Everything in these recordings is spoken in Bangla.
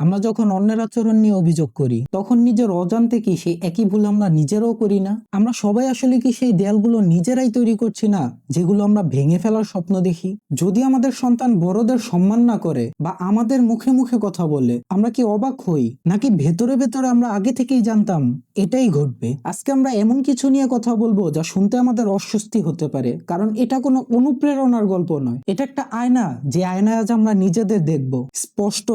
আমরা যখন অন্যের আচরণ নিয়ে অভিযোগ করি তখন নিজের অজান্তে কি সেই একই ভুল আমরা নিজেরাও করি না? আমরা সবাই আসলে কি সেই দেয়ালগুলো নিজেরাই তৈরি করছি না যেগুলো আমরা ভেঙে ফেলার স্বপ্ন দেখি? যদি আমাদের সন্তান বড়দের সম্মান না করে বা আমাদের মুখে মুখে কথা বলে আমরা কি অবাক হই, নাকি ভেতরে ভেতরে আমরা আগে থেকেই জানতাম এটাই ঘটবে? আজকে আমরা এমন কিছু নিয়ে কথা বলবো যা শুনতে আমাদের অস্বস্তি হতে পারে, কারণ এটা কোনো অনুপ্রেরণার গল্প নয়, এটা একটা আয়না, যে আয়নায় আজ আমরা নিজেদের দেখব স্পষ্ট,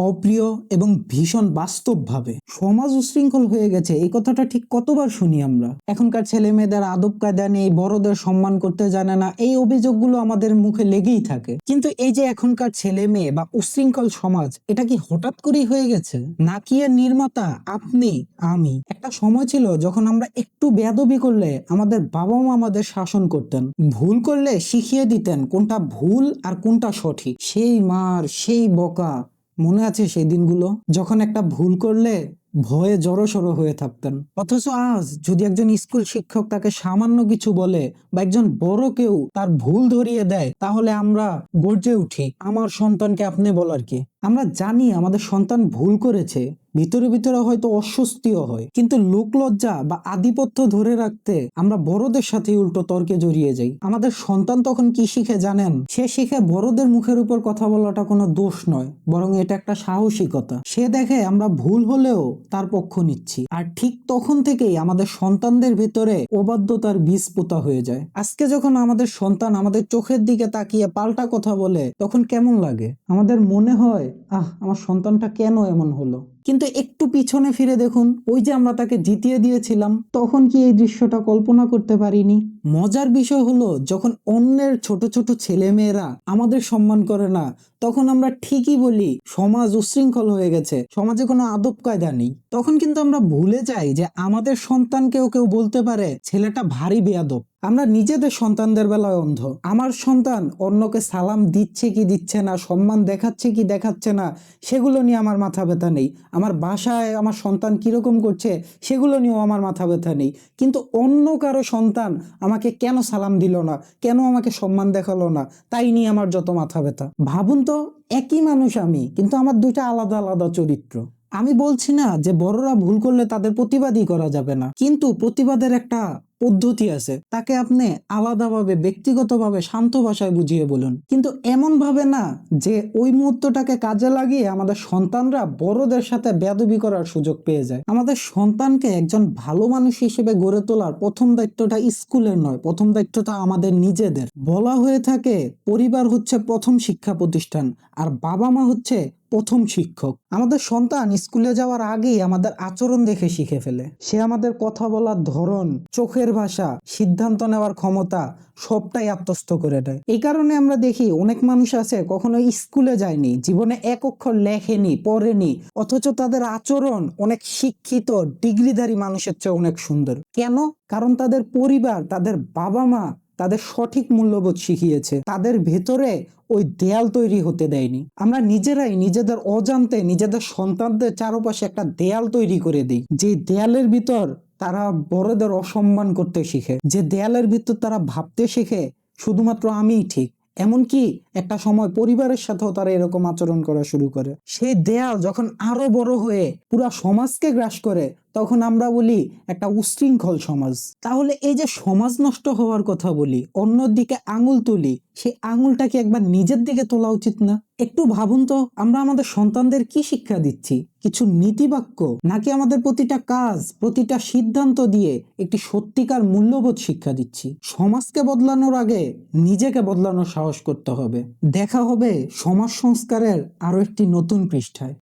অপ্রিয় এবং ভীষণ বাস্তবভাবে। সমাজ উশৃঙ্খল হয়ে গেছে, এই কথাটা ঠিক কতবার শুনি আমরা। এখনকার ছেলে মেয়েদের আদব কায়দা নেই, বড়দের সম্মান করতে জানে না, এই অভিযোগগুলো আমাদের মুখে লেগেই থাকে। কিন্তু এই যে এখনকার ছেলে মেয়ে বা উশৃঙ্খল সমাজ, এটা কি হঠাৎ করেই হয়ে গেছে, নাকি এর নির্মাতা আপনি আমি? একটা সময় ছিল যখন আমরা একটু বেয়াদবি করলে আমাদের বাবা মা আমাদের শাসন করতেন, ভুল করলে শিখিয়ে দিতেন কোনটা ভুল আর কোনটা সঠিক। সেই মার, সেই বকা, মনে আছে সেই দিনগুলো যখন একটা ভুল করলে ভয়ে জড়সড় হয়ে থাকতেন? অথচ আজ যদি একজন স্কুল শিক্ষক তাকে সামান্য কিছু বলে বা একজন বড় কেউ তার ভুল ধরিয়ে দেয়, তাহলে আমরা গর্জে উঠি, আমার সন্তানকে আপনি বলার কি? আমরা জানি আমাদের সন্তান ভুল করেছে, ভিতরে ভিতরে হয়তো অস্বস্তিও হয়, কিন্তু লোকলজ্জা বা আধিপত্য ধরে রাখতে আমরা বড়দের সাথে উল্টো তর্কে জড়িয়ে যাই। আমাদের সন্তান তখন কি শিখে জানেন? সে শিখে বড়দের মুখের উপর কথা বলাটা কোনো দোষ নয়, বরং এটা একটা সাহসিকতা। সে দেখে আমরা ভুল হলেও তার পক্ষ নিচ্ছি, আর ঠিক তখন থেকেই আমাদের সন্তানদের ভিতরে অবাধ্যতার বীজ পোতা হয়ে যায়। আজকে যখন আমাদের সন্তান আমাদের চোখের দিকে তাকিয়ে পাল্টা কথা বলে, তখন কেমন লাগে? আমাদের মনে হয়, আমার সন্তানটা কেন এমন হলো? কিন্তু একটু পিছনে ফিরে দেখুন, ওই যে আমরা তাকে জিতিয়ে দিয়েছিলাম, তখন কি এই দৃশ্যটা কল্পনা করতে পারিনি? মজার বিষয় হলো, যখন অন্যের ছোট ছোট ছেলে মেয়েরা আমাদের সম্মান করে না, তখন আমরা ঠিকই বলি সমাজ উশৃঙ্খল হয়ে গেছে, সমাজে কোনো আদব কায়দা নেই। তখন কিন্তু আমরা ভুলে যাই যে আমাদের সন্তানকেও কেউ বলতে পারে ছেলেটা ভারী বেয়াদব। আমরা নিজেদের সন্তানদের বেলায় অন্ধ। আমার সন্তান অন্যকে সালাম দিচ্ছে কি দিচ্ছে না, সম্মান দেখাচ্ছে কি দেখাচ্ছে না, সেগুলো নিয়ে আমার মাথা ব্যথা নেই। আমার বাসায় আমার সন্তান কিরকম করছে সেগুলো নিয়েও আমার মাথা ব্যথা নেই। কিন্তু অন্য কারো সন্তান আমাকে কেন সালাম দিল না, কেন আমাকে সম্মান দেখালো না, তাই নিয়ে আমার যত মাথা ব্যথা। ভাবুন তো, একই মানুষ আমি, কিন্তু আমার দুইটা আলাদা আলাদা চরিত্র। আমি বলছি না যে বড়রা ভুল করলে তাদের প্রতিবাদই করা যাবে না, কিন্তু প্রতিবাদের একটা পদ্ধতি আছে। তাকে আপনি আলাদাভাবে, ব্যক্তিগতভাবে, শান্ত ভাষায় বুঝিয়ে বলুন, কিন্তু এমন ভাবে না যে ওই মুহূর্তটাকে কাজে লাগিয়ে আমাদের সন্তানরা বড়দের সাথে বেয়াদবি করার সুযোগ পেয়ে যায়। আমাদের সন্তানকে একজন ভালো মানুষ হিসেবে গড়ে তোলার প্রথম দায়িত্বটা স্কুলের নয়, প্রথম দায়িত্বটা আমাদের নিজেদের। বলা হয়ে থাকে পরিবার হচ্ছে প্রথম শিক্ষা প্রতিষ্ঠান, আর বাবা মা হচ্ছে প্রথম শিক্ষক। আমাদের সন্তান স্কুলে যাওয়ার আগেই আমাদের আচরণ দেখে শিখে ফেলে। সে আমাদের কথা বলার ধরন, চোখের ভাষা, সিদ্ধান্ত নেওয়ার ক্ষমতা সবটাই আত্মস্থ করে দেয়। এই কারণে আমরা দেখি অনেক মানুষ আছে কখনো স্কুলে যায়নি, জীবনে এক অক্ষর লেখেনি, পড়েনি, অথচ তাদের আচরণ অনেক শিক্ষিত ডিগ্রিধারী মানুষের চেয়ে অনেক সুন্দর। কেন? কারণ তাদের পরিবার, তাদের বাবা মা তাদের সঠিক মূল্যবোধ শিখিয়েছে, তাদের ভেতরে ওই দেয়াল তৈরি হতে দেয়নি। আমরা নিজেরাই নিজেদের অজান্তে নিজেদের সন্তানদের চারপাশে একটা দেয়াল তৈরি করে দিই, যে দেয়ালের ভিতর তারা বড়দের অসম্মান করতে শিখে, যে দেয়ালের ভিতর তারা ভাবতে শিখে শুধুমাত্র আমিই ঠিক। এমনকি একটা সময় পরিবারের সাথেও তারা এরকম আচরণ করা শুরু করে। সেই দেয়াল যখন আরো বড় হয়ে পুরা সমাজকে গ্রাস করে, তখন আমরা বলি একটা উশৃঙ্খল সমাজ। তাহলে এই যে সমাজ নষ্ট হওয়ার কথা বলি, অন্যর দিকে আঙুল তুলি, সেই আঙুলটা কি একবার নিজের দিকে তোলা উচিত না? একটু ভাবুন তো, আমরা আমাদের সন্তানদের কি শিক্ষা দিচ্ছি? কিছু নীতিবাক্য, নাকি আমাদের প্রতিটা কাজ, প্রতিটা সিদ্ধান্ত দিয়ে একটি সত্যিকার মূল্যবোধ শিক্ষা দিচ্ছি? সমাজকে বদলানোর আগে নিজেকে বদলানোর সাহস করতে হবে। দেখা হবে সমাজ সংস্কারের আরো একটি নতুন পৃষ্ঠায়।